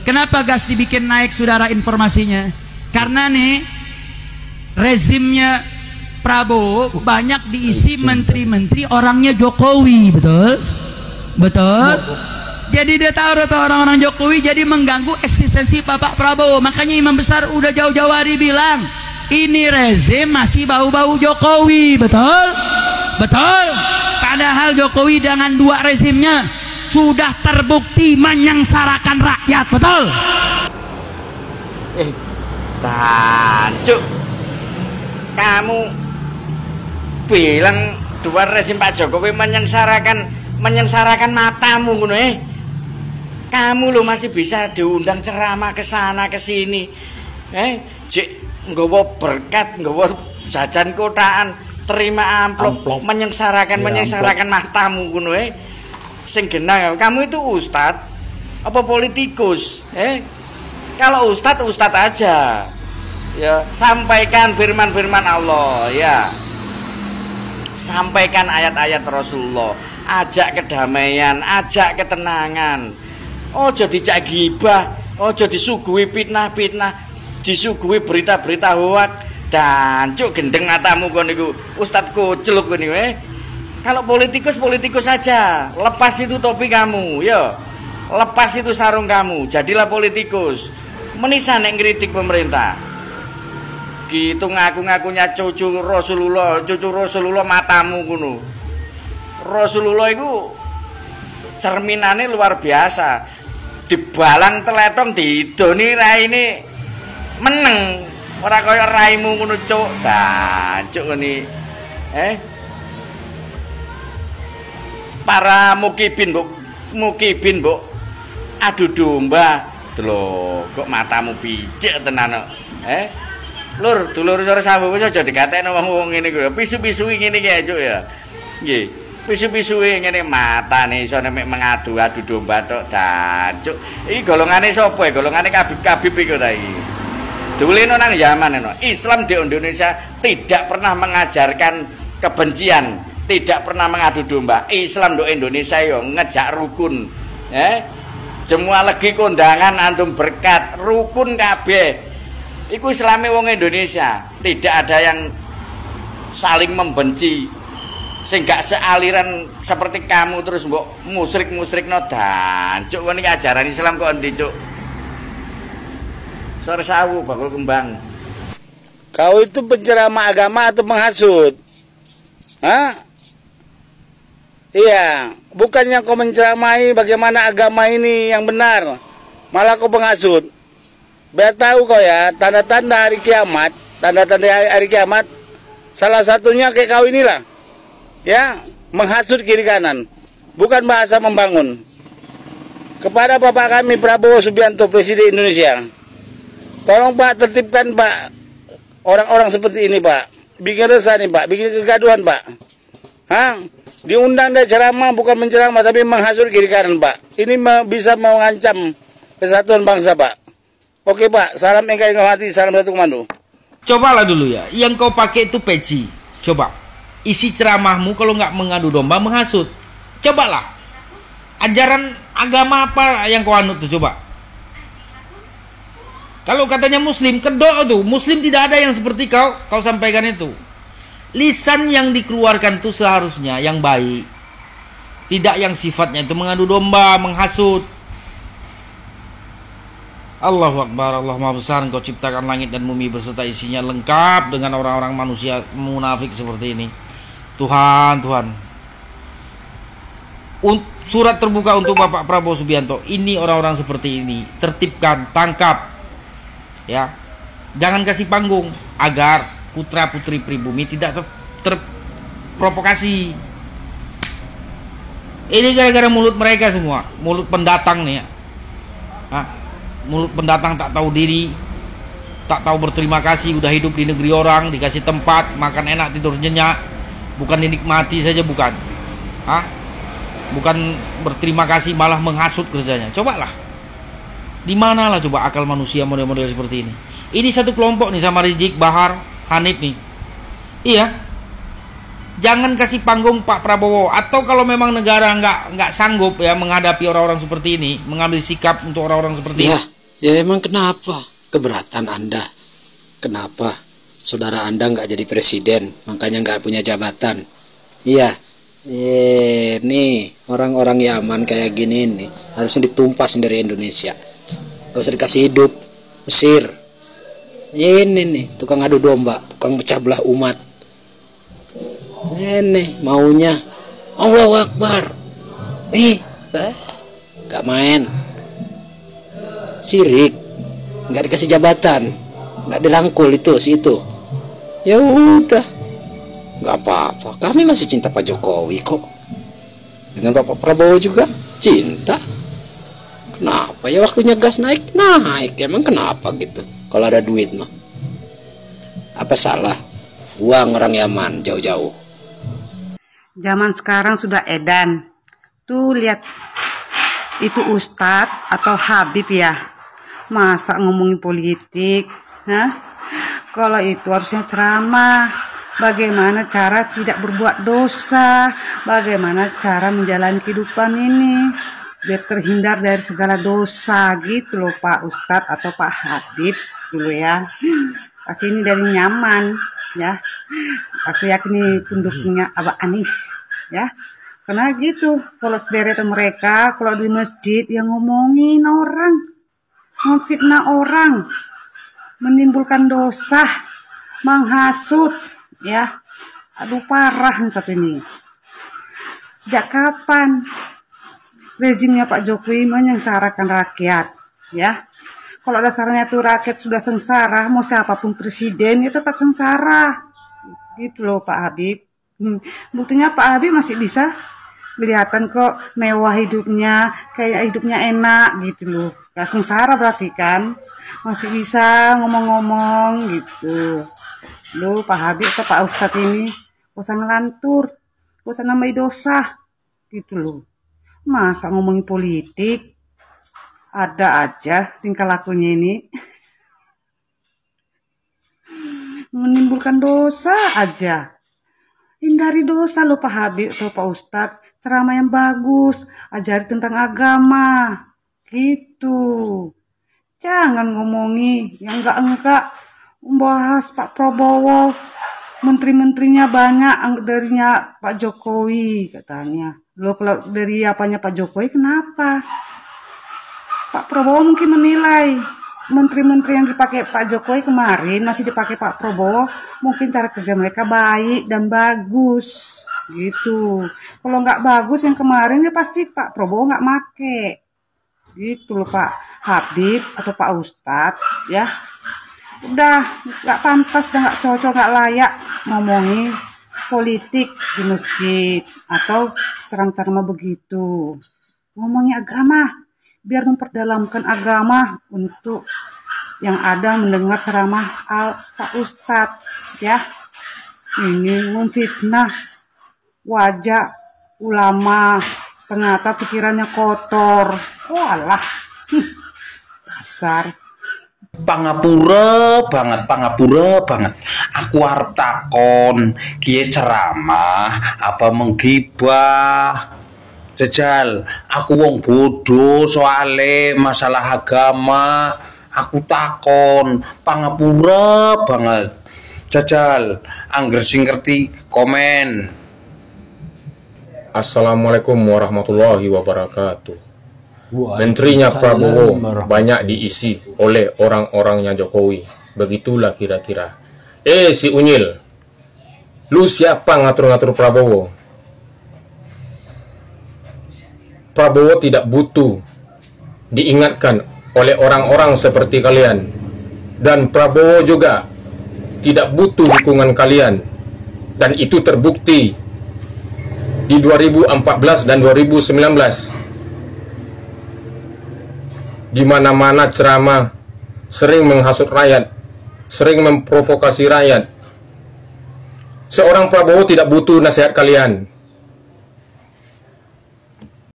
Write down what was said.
Kenapa gas dibikin naik, saudara, informasinya? Karena nih rezimnya Prabowo banyak diisi menteri-menteri orangnya Jokowi, betul? Betul? Jadi dia taruh orang-orang Jokowi, jadi mengganggu eksistensi Bapak Prabowo. Makanya imam besar udah jauh-jauh hari bilang, ini rezim masih bau-bau Jokowi, betul? Betul? Padahal Jokowi dengan dua rezimnya sudah terbukti menyengsarakan rakyat, betul? Tancuk, kamu bilang dua rezim Pak Jokowi menyengsarakan matamu, ngono Kamu lo masih bisa diundang ceramah ke sana ke sini, jek nggawa berkat, nggawa jajan kotaan, terima amplop. menyengsarakan matamu, ngono Sing genah, kamu itu ustad apa politikus? Kalau ustad aja, ya sampaikan firman-firman Allah, ya sampaikan ayat-ayat Rasulullah, ajak kedamaian, ajak ketenangan. Ojo dijak gibah, ojo disuguhi fitnah-fitnah, disuguhi berita-berita hoak. Dan cuk gendeng matamu kon niku, ustad kucluk kon niku Kalau politikus saja, lepas itu topi kamu, yo. Lepas itu sarung kamu, jadilah politikus. Menisa nek ngritik pemerintah. Gitu ngaku-ngakunya cucu Rasulullah matamu kuno. Rasulullah itu cerminane luar biasa. Dibalang teletong didoni raine meneng. Ora kaya raimu ngono cuk. Cuk ngene. Para mukibin, Mbok. Adu domba. Lho, kok matamu picik tenan kok. Lur, dulur sore sawu wis aja digatekno wong ngene kuwi. Pisu-pisui ngene iki, Cuk ya. Nggih. Pisu-pisui ngene matane iso nek mengadu-adu domba tok, Cuk. Iki golongane sapa? Golongane Kabib iku ta iki. Duleno nang Yaman eno. Islam di Indonesia tidak pernah mengajarkan kebencian, tidak pernah mengadu domba. Islam di Indonesia yo ngejak rukun. Semua legi kondangan antum berkat rukun kabeh. Iku Islame wong Indonesia, tidak ada yang saling membenci. Sing gak sealiran seperti kamu terus mbok musrik-musrikno dan cuk kon iki ajaran Islam kok endi cuk. Sore sawu bakul kembang. Kau itu penceramah agama atau menghasut? Iya, bukannya kau menceramahi bagaimana agama ini yang benar, malah kau menghasut. Biar tahu kau ya, tanda-tanda hari kiamat, salah satunya kayak kau inilah, ya, menghasut kiri kanan, bukan bahasa membangun. Kepada Bapak kami Prabowo Subianto, Presiden Indonesia, tolong Pak tertibkan Pak orang-orang seperti ini Pak, bikin resah nih Pak, bikin kegaduhan Pak. Diundang dan ceramah bukan menceramah tapi menghasut kiri kanan Pak. Ini bisa mengancam kesatuan bangsa Pak. Oke Pak, salam NKRI hati, salam satu komando. Cobalah dulu ya, yang kau pakai itu peci. Coba, isi ceramahmu kalau nggak mengadu domba, menghasut. Cobalah, ajaran agama apa yang kau anut tuh coba. Kalau katanya Muslim, kedok tuh, Muslim tidak ada yang seperti kau sampaikan itu. Lisan yang dikeluarkan itu seharusnya yang baik, tidak yang sifatnya itu mengadu domba, menghasut. Allahu Akbar, Allah Maha Besar, Engkau ciptakan langit dan bumi beserta isinya lengkap dengan orang-orang manusia munafik seperti ini. Tuhan, surat terbuka untuk Bapak Prabowo Subianto. Ini orang-orang seperti ini, tertibkan, tangkap, ya. Jangan kasih panggung agar putra putri pribumi tidak terprovokasi. Ini gara-gara mulut mereka semua, mulut pendatang nih ya. Mulut pendatang tak tahu diri, tak tahu berterima kasih, udah hidup di negeri orang, dikasih tempat, makan enak, tidur nyenyak, bukan dinikmati saja, bukan. Bukan berterima kasih, malah menghasut kerjanya. Cobalah. Di manalah coba akal manusia model-model seperti ini. Ini satu kelompok nih sama Rizik, Bahar, Hanif nih. Iya. Jangan kasih panggung Pak Prabowo. Atau kalau memang negara nggak sanggup ya menghadapi orang-orang seperti ini, mengambil sikap untuk orang-orang seperti ini, Ya emang kenapa? Keberatan Anda? Kenapa? Saudara Anda nggak jadi presiden, makanya nggak punya jabatan. Iya. Nih orang-orang Yaman kayak gini nih harusnya ditumpas dari Indonesia. Gak usah dikasih hidup. Mesir. Ini nih tukang adu domba, tukang pecah belah umat. Ini maunya Allahu Akbar. Gak main. Sirik. Nggak dikasih jabatan, nggak dirangkul itu si itu. Ya udah, nggak apa-apa. Kami masih cinta Pak Jokowi kok. Dengan Bapak Prabowo juga cinta. Kenapa ya waktunya gas naik? Emang kenapa gitu? Kalau ada duit mah. Apa salah? Buang orang Yaman jauh-jauh. Zaman sekarang sudah edan. Tuh lihat, itu Ustadz atau Habib ya. Masa ngomongin politik? Kalau itu harusnya ceramah. Bagaimana cara tidak berbuat dosa, bagaimana cara menjalani kehidupan ini biar terhindar dari segala dosa gitu loh Pak Ustadz atau Pak Habib dulu ya. Pasti ini dari nyaman ya. Aku yakin ini pendukungnya Abah Anies ya. Karena gitu, kalau sederetan mereka kalau di masjid yang ngomongin orang, memfitnah orang, menimbulkan dosa, menghasut ya. Aduh parah satu ini. Sejak kapan rezimnya Pak Jokowi menyengsarakan rakyat ya? Kalau dasarnya tuh rakyat sudah sengsara, mau siapapun presiden ya tetap sengsara gitu loh Pak Habib. Buktinya Pak Habib masih bisa kelihatan kok mewah hidupnya, kayak hidupnya enak gitu loh. Gak sengsara berarti kan, masih bisa ngomong-ngomong gitu. Loh Pak Habib atau Pak Ustadz ini gak usah ngelantur, gak usah nambahin dosa gitu loh. Masa ngomongin politik, ada aja tingkah lakunya ini menimbulkan dosa aja. Hindari dosa loh Pak Habib atau Pak Ustadz. Ceramah yang bagus, ajari tentang agama gitu. Jangan ngomongi yang enggak membahas Pak Prabowo, menteri-menterinya banyak, darinya Pak Jokowi katanya. Loh kalau dari apanya Pak Jokowi kenapa? Pak Prabowo mungkin menilai menteri-menteri yang dipakai Pak Jokowi kemarin masih dipakai Pak Prabowo, mungkin cara kerja mereka baik dan bagus gitu. Kalau nggak bagus yang kemarin ya pasti Pak Prabowo nggak make gitu loh Pak Habib atau Pak Ustadz ya. Udah nggak pantas dan nggak cocok, nggak layak ngomongin politik di masjid atau ceramah-ceramah begitu. Ngomongin agama biar memperdalamkan agama untuk yang ada mendengar ceramah Pak Ustadz ya. Ini memfitnah wajah ulama, ternyata pikirannya kotor. Walah, dasar. Pangapura banget. Aku arep takon, kiye ceramah apa menggibah? Jajal, aku wong bodoh soale masalah agama. Aku takon, pangapura banget. Jajal, angger sing ngerti komen. Assalamualaikum warahmatullahi wabarakatuh. Menterinya Prabowo banyak diisi oleh orang-orangnya Jokowi. Begitulah kira-kira. Si Unyil, lu siapa ngatur-ngatur Prabowo? Prabowo tidak butuh diingatkan oleh orang-orang seperti kalian. Dan Prabowo juga tidak butuh dukungan kalian. Dan itu terbukti di 2014 dan 2019, di mana-mana ceramah sering menghasut rakyat, sering memprovokasi rakyat. Seorang Prabowo tidak butuh nasihat kalian.